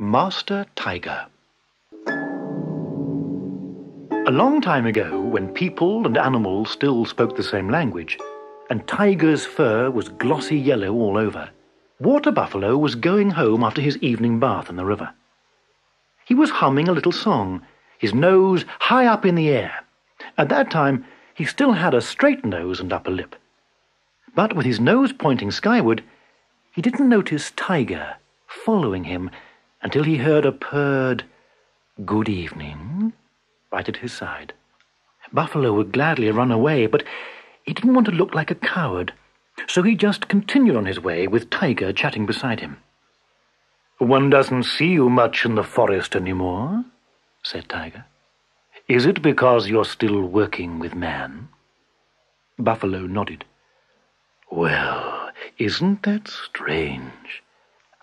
Master Tiger. A long time ago, when people and animals still spoke the same language, and Tiger's fur was glossy yellow all over, Water Buffalo was going home after his evening bath in the river. He was humming a little song, his nose high up in the air. At that time, he still had a straight nose and upper lip. But with his nose pointing skyward, he didn't notice Tiger following him until he heard a purred "Good evening" right at his side. Buffalo would gladly run away, but he didn't want to look like a coward, so he just continued on his way with Tiger chatting beside him. "One doesn't see you much in the forest anymore," said Tiger. "Is it because you're still working with man?" Buffalo nodded. "Well, isn't that strange?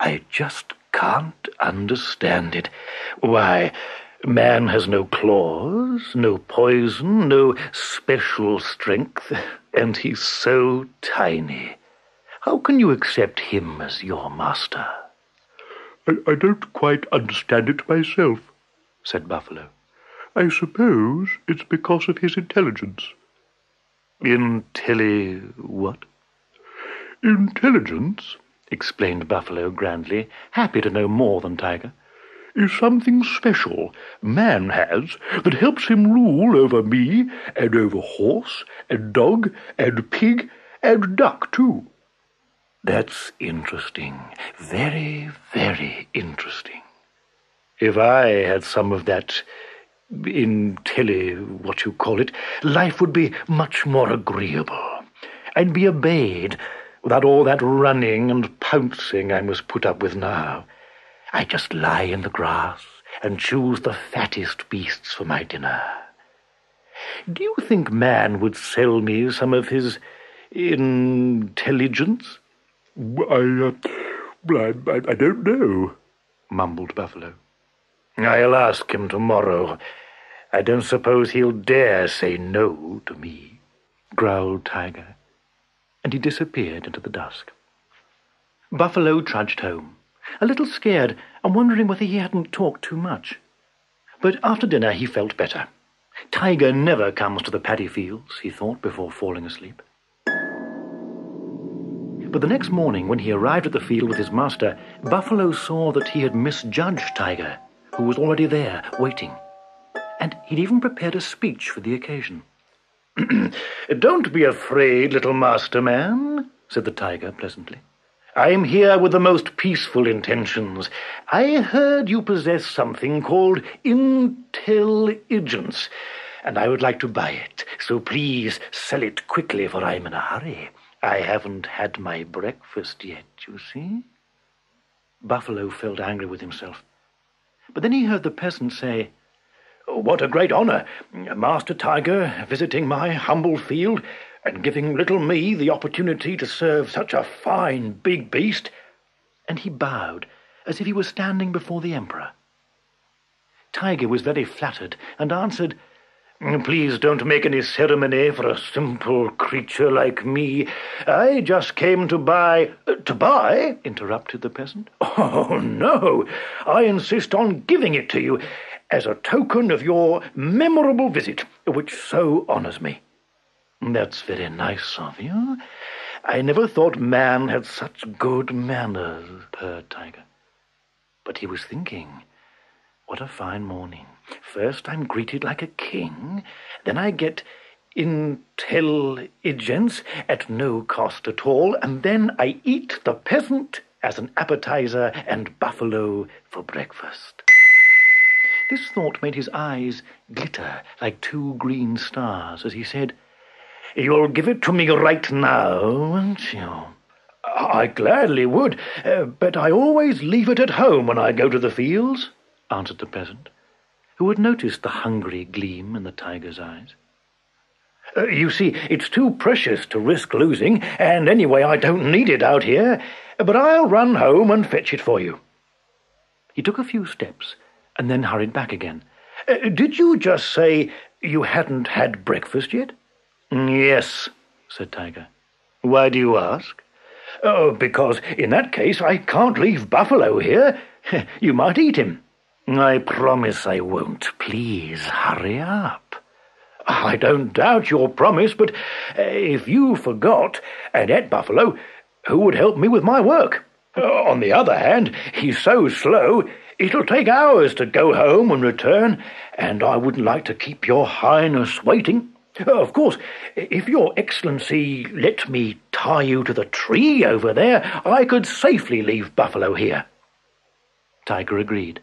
I just can't understand it. Why, man has no claws, no poison, no special strength, and he's so tiny. How can you accept him as your master?" I don't quite understand it myself," said Buffalo. "I suppose it's because of his intelligence." What? "Intelligence," explained Buffalo grandly, happy to know more than Tiger, "is something special man has that helps him rule over me and over horse and dog and pig and duck too." "That's interesting. Very, very interesting. If I had some of that life would be much more agreeable. I'd be obeyed without all that running and pouncing I must put up with now. I just lie in the grass and choose the fattest beasts for my dinner. Do you think man would sell me some of his intelligence?" I don't know," mumbled Buffalo. "I'll ask him tomorrow. I don't suppose he'll dare say no to me," growled Tiger, and he disappeared into the dusk. Buffalo trudged home, a little scared and wondering whether he hadn't talked too much. But after dinner he felt better. Tiger never comes to the paddy fields, he thought before falling asleep. But the next morning, when he arrived at the field with his master, Buffalo saw that he had misjudged Tiger, who was already there, waiting. And he'd even prepared a speech for the occasion. "Don't be afraid, little master man," said the Tiger pleasantly. "I'm here with the most peaceful intentions. I heard you possess something called intelligence, and I would like to buy it. So please sell it quickly, for I'm in a hurry. I haven't had my breakfast yet, you see." Buffalo felt angry with himself. But then he heard the peasant say, "What a great honor, Master Tiger visiting my humble field and giving little me the opportunity to serve such a fine big beast." And he bowed as if he were standing before the emperor. Tiger was very flattered and answered, "Please don't make any ceremony for a simple creature like me. I just came to buy—" "To buy?" interrupted the peasant. "Oh, no, I insist on giving it to you as a token of your memorable visit, which so honors me." "That's very nice of you. I never thought man had such good manners," purred Tiger. But he was thinking, what a fine morning. First I'm greeted like a king, then I get intelligence at no cost at all, and then I eat the peasant as an appetizer and Buffalo for breakfast. This thought made his eyes glitter like two green stars as he said, "You'll give it to me right now, won't you?" "I gladly would, but I always leave it at home when I go to the fields," answered the peasant, who had noticed the hungry gleam in the Tiger's eyes. "You see, it's too precious to risk losing, and anyway I don't need it out here, but I'll run home and fetch it for you." He took a few steps and then hurried back again. "Did you just say you hadn't had breakfast yet?" "Yes," said Tiger. "Why do you ask?" "Oh, because in that case I can't leave Buffalo here. You might eat him." "I promise I won't. Please hurry up." "I don't doubt your promise, but if you forgot and ate Buffalo, who would help me with my work? On the other hand, he's so slow, it'll take hours to go home and return, and I wouldn't like to keep your Highness waiting. Of course, if your Excellency let me tie you to the tree over there, I could safely leave Buffalo here." Tiger agreed.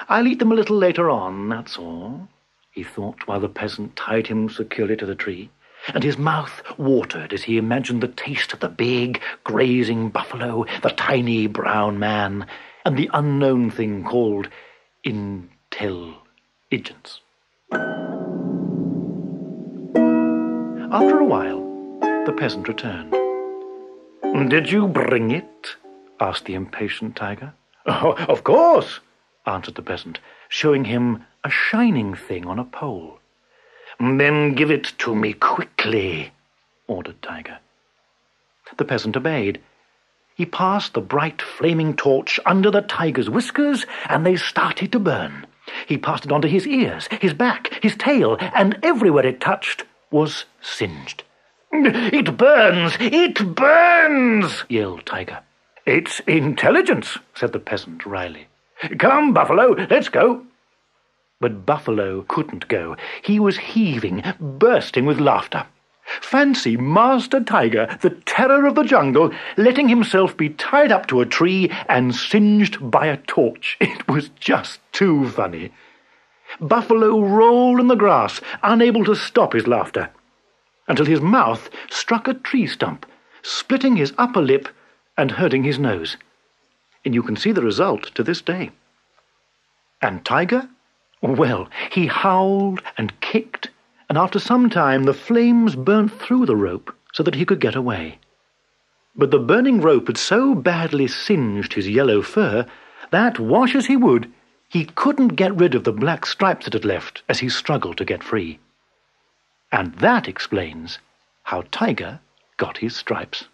"I'll eat them a little later on, that's all," he thought, while the peasant tied him securely to the tree, and his mouth watered as he imagined the taste of the big, grazing buffalo, the tiny brown man, and the unknown thing called intelligence. After a while, the peasant returned. "Did you bring it?" asked the impatient tiger. "Oh, of course," answered the peasant, showing him a shining thing on a pole. "Then give it to me quickly," ordered Tiger. The peasant obeyed. He passed the bright flaming torch under the tiger's whiskers, and they started to burn. He passed it onto his ears, his back, his tail, and everywhere it touched was singed. "It burns! It burns!" yelled Tiger. "It's intelligence," said the peasant wryly. "Come, Buffalo, let's go." But Buffalo couldn't go. He was heaving, bursting with laughter. Fancy Master Tiger, the terror of the jungle, letting himself be tied up to a tree and singed by a torch. It was just too funny. Buffalo rolled in the grass, unable to stop his laughter, until his mouth struck a tree stump, splitting his upper lip and hurting his nose. And you can see the result to this day. And Tiger? Well, he howled and kicked, and after some time the flames burnt through the rope so that he could get away. But the burning rope had so badly singed his yellow fur that, wash as he would, he couldn't get rid of the black stripes it had left as he struggled to get free. And that explains how Tiger got his stripes.